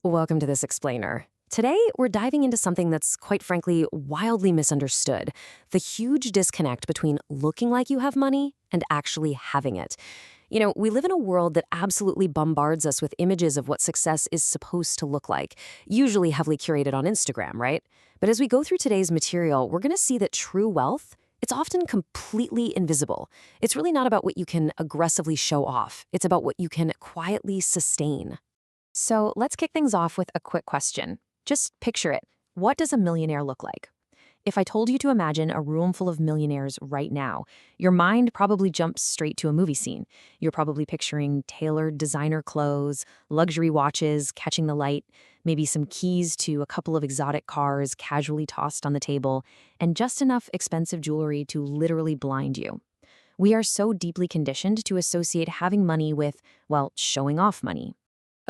Welcome to this explainer. Today, we're diving into something that's quite frankly wildly misunderstood: the huge disconnect between looking like you have money and actually having it. We live in a world that absolutely bombards us with images of what success is supposed to look like, usually heavily curated on Instagram, right? But as we go through today's material, we're going to see that true wealth, it's often completely invisible. It's really not about what you can aggressively show off. It's about what you can quietly sustain. So let's kick things off with a quick question. Just picture it. What does a millionaire look like? If I told you to imagine a room full of millionaires right now, your mind probably jumps straight to a movie scene. You're probably picturing tailored designer clothes, luxury watches catching the light, maybe some keys to a couple of exotic cars casually tossed on the table, and just enough expensive jewelry to literally blind you. We are so deeply conditioned to associate having money with, well, showing off money.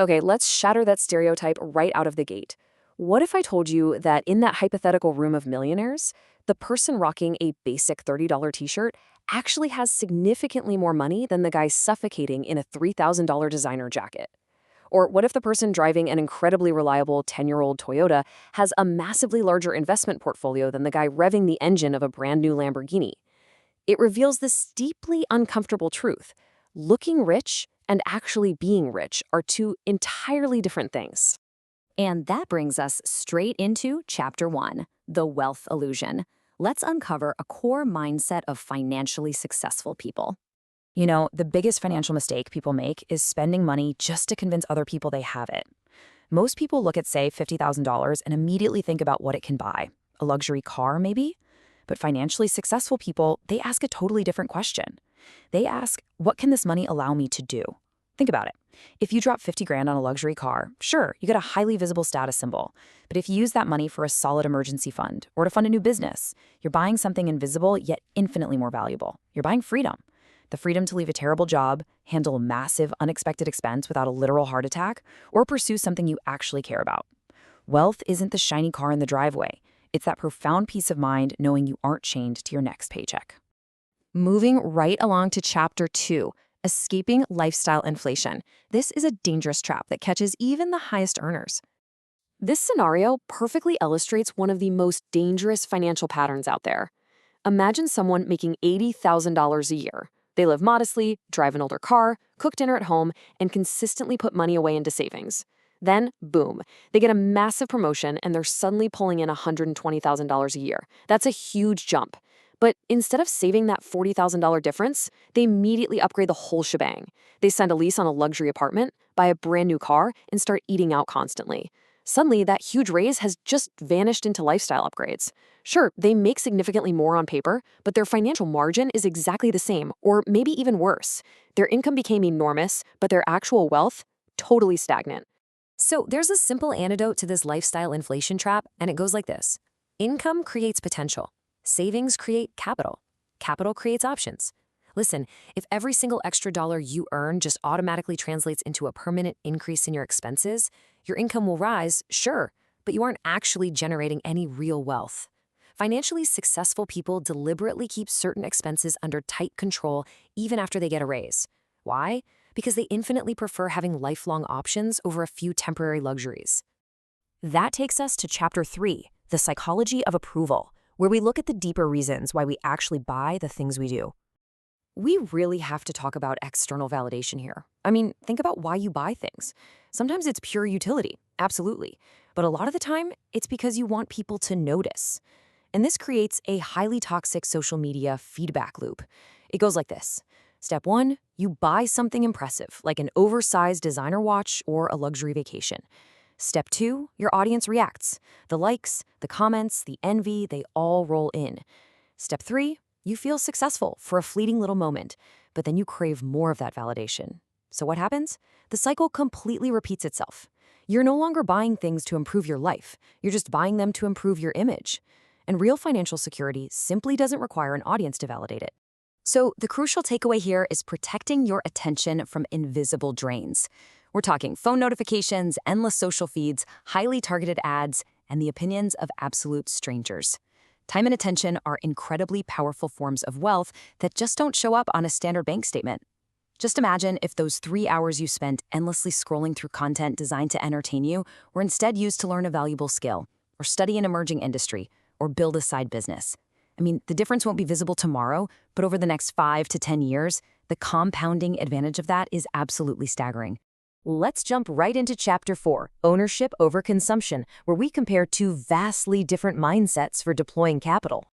Okay, let's shatter that stereotype right out of the gate. What if I told you that in that hypothetical room of millionaires, the person rocking a basic $30 t-shirt actually has significantly more money than the guy suffocating in a $3,000 designer jacket? Or what if the person driving an incredibly reliable 10-year-old Toyota has a massively larger investment portfolio than the guy revving the engine of a brand new Lamborghini? It reveals this deeply uncomfortable truth. Looking rich and actually being rich are two entirely different things. And that brings us straight into Chapter 1, the wealth illusion. Let's uncover a core mindset of financially successful people. The biggest financial mistake people make is spending money just to convince other people they have it. Most people look at, say, $50,000 and immediately think about what it can buy. A luxury car, maybe? But financially successful people, they ask a totally different question. They ask, what can this money allow me to do? Think about it. If you drop 50 grand on a luxury car, sure, you get a highly visible status symbol. But if you use that money for a solid emergency fund or to fund a new business, you're buying something invisible yet infinitely more valuable. You're buying freedom. The freedom to leave a terrible job, handle a massive, unexpected expense without a literal heart attack, or pursue something you actually care about. Wealth isn't the shiny car in the driveway. It's that profound peace of mind knowing you aren't chained to your next paycheck. Moving right along to Chapter 2, escaping lifestyle inflation. This is a dangerous trap that catches even the highest earners. This scenario perfectly illustrates one of the most dangerous financial patterns out there. Imagine someone making $80,000 a year. They live modestly, drive an older car, cook dinner at home, and consistently put money away into savings. Then, boom, they get a massive promotion and they're suddenly pulling in $120,000 a year. That's a huge jump. But instead of saving that $40,000 difference, they immediately upgrade the whole shebang. They sign a lease on a luxury apartment, buy a brand new car, and start eating out constantly. Suddenly, that huge raise has just vanished into lifestyle upgrades. Sure, they make significantly more on paper, but their financial margin is exactly the same, or maybe even worse. Their income became enormous, but their actual wealth, totally stagnant. So there's a simple antidote to this lifestyle inflation trap, and it goes like this. Income creates potential. Savings create capital. Capital creates options. Listen, if every single extra dollar you earn just automatically translates into a permanent increase in your expenses, your income will rise, sure, but you aren't actually generating any real wealth. Financially successful people deliberately keep certain expenses under tight control even after they get a raise. Why? Because they infinitely prefer having lifelong options over a few temporary luxuries. That takes us to Chapter 3, the psychology of approval, where we look at the deeper reasons why we actually buy the things we do. We really have to talk about external validation here. I mean, think about why you buy things. Sometimes it's pure utility, absolutely. But a lot of the time, it's because you want people to notice. And this creates a highly toxic social media feedback loop. It goes like this. Step 1, you buy something impressive, like an oversized designer watch or a luxury vacation. Step 2, your audience reacts. The likes, the comments, the envy, they all roll in. Step 3, you feel successful for a fleeting little moment, but then you crave more of that validation. So what happens? The cycle completely repeats itself. You're no longer buying things to improve your life. You're just buying them to improve your image. And real financial security simply doesn't require an audience to validate it. So the crucial takeaway here is protecting your attention from invisible drains. We're talking phone notifications, endless social feeds, highly targeted ads, and the opinions of absolute strangers. Time and attention are incredibly powerful forms of wealth that just don't show up on a standard bank statement. Just imagine if those 3 hours you spent endlessly scrolling through content designed to entertain you were instead used to learn a valuable skill, or study an emerging industry, or build a side business. I mean, the difference won't be visible tomorrow, but over the next 5 to 10 years, the compounding advantage of that is absolutely staggering. Let's jump right into Chapter 4, Ownership over Consumption, where we compare two vastly different mindsets for deploying capital.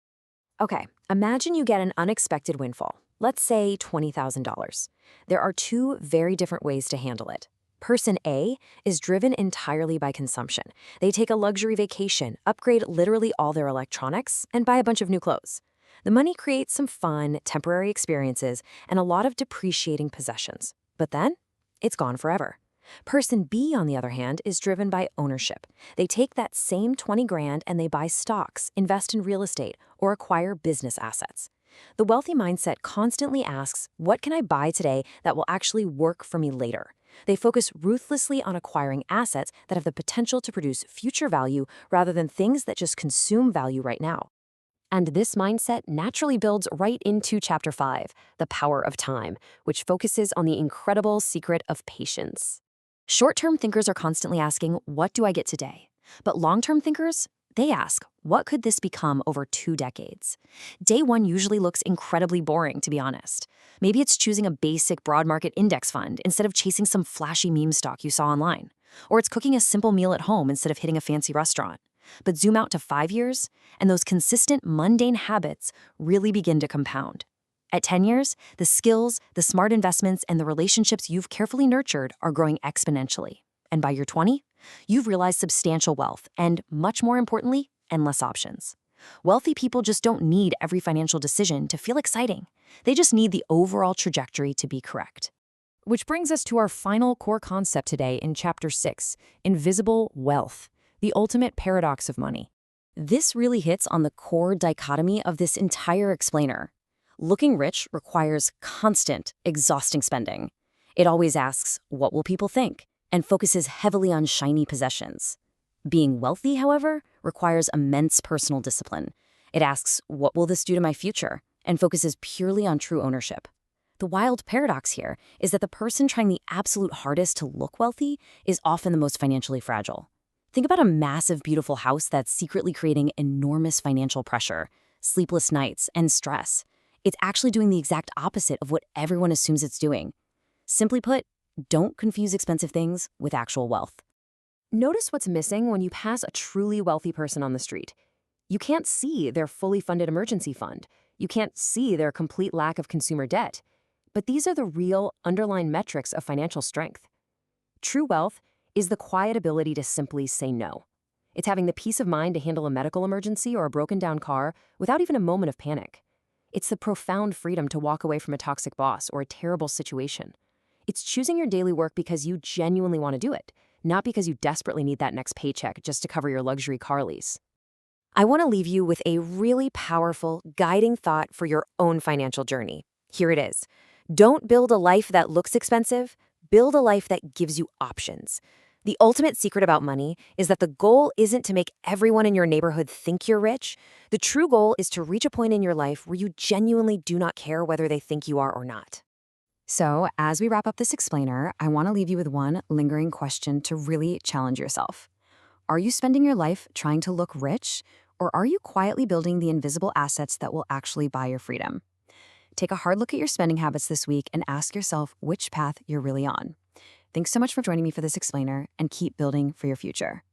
Okay, imagine you get an unexpected windfall, let's say $20,000. There are two very different ways to handle it. Person A is driven entirely by consumption. They take a luxury vacation, upgrade literally all their electronics, and buy a bunch of new clothes. The money creates some fun, temporary experiences and a lot of depreciating possessions. But then, it's gone forever. Person B, on the other hand, is driven by ownership. They take that same 20 grand and they buy stocks, invest in real estate, or acquire business assets. The wealthy mindset constantly asks, what can I buy today that will actually work for me later? They focus ruthlessly on acquiring assets that have the potential to produce future value rather than things that just consume value right now. And this mindset naturally builds right into Chapter 5, The Power of Time, which focuses on the incredible secret of patience. Short-term thinkers are constantly asking, what do I get today? But long-term thinkers, they ask, what could this become over 2 decades? Day one usually looks incredibly boring, to be honest. Maybe it's choosing a basic broad market index fund instead of chasing some flashy meme stock you saw online. Or it's cooking a simple meal at home instead of hitting a fancy restaurant. But zoom out to 5 years, and those consistent mundane habits really begin to compound. At 10 years, the skills, the smart investments, and the relationships you've carefully nurtured are growing exponentially. And by year 20, you've realized substantial wealth and, much more importantly, endless options. Wealthy people just don't need every financial decision to feel exciting. They just need the overall trajectory to be correct. Which brings us to our final core concept today in Chapter 6, Invisible Wealth, the ultimate paradox of money. This really hits on the core dichotomy of this entire explainer. Looking rich requires constant, exhausting spending. It always asks, what will people think? And focuses heavily on shiny possessions. Being wealthy, however, requires immense personal discipline. It asks, what will this do to my future? And focuses purely on true ownership. The wild paradox here is that the person trying the absolute hardest to look wealthy is often the most financially fragile. Think about a massive, beautiful house that's secretly creating enormous financial pressure, sleepless nights, and stress. It's actually doing the exact opposite of what everyone assumes it's doing. Simply put, don't confuse expensive things with actual wealth. Notice what's missing when you pass a truly wealthy person on the street. You can't see their fully funded emergency fund. You can't see their complete lack of consumer debt. But these are the real underlying metrics of financial strength. True wealth is the quiet ability to simply say no. It's having the peace of mind to handle a medical emergency or a broken down car without even a moment of panic. It's the profound freedom to walk away from a toxic boss or a terrible situation. It's choosing your daily work because you genuinely want to do it, not because you desperately need that next paycheck just to cover your luxury car lease. I want to leave you with a really powerful, guiding thought for your own financial journey. Here it is. Don't build a life that looks expensive. Build a life that gives you options. The ultimate secret about money is that the goal isn't to make everyone in your neighborhood think you're rich. The true goal is to reach a point in your life where you genuinely do not care whether they think you are or not. So, as we wrap up this explainer, I want to leave you with one lingering question to really challenge yourself. Are you spending your life trying to look rich, or are you quietly building the invisible assets that will actually buy your freedom? Take a hard look at your spending habits this week and ask yourself which path you're really on. Thanks so much for joining me for this explainer, and keep building for your future.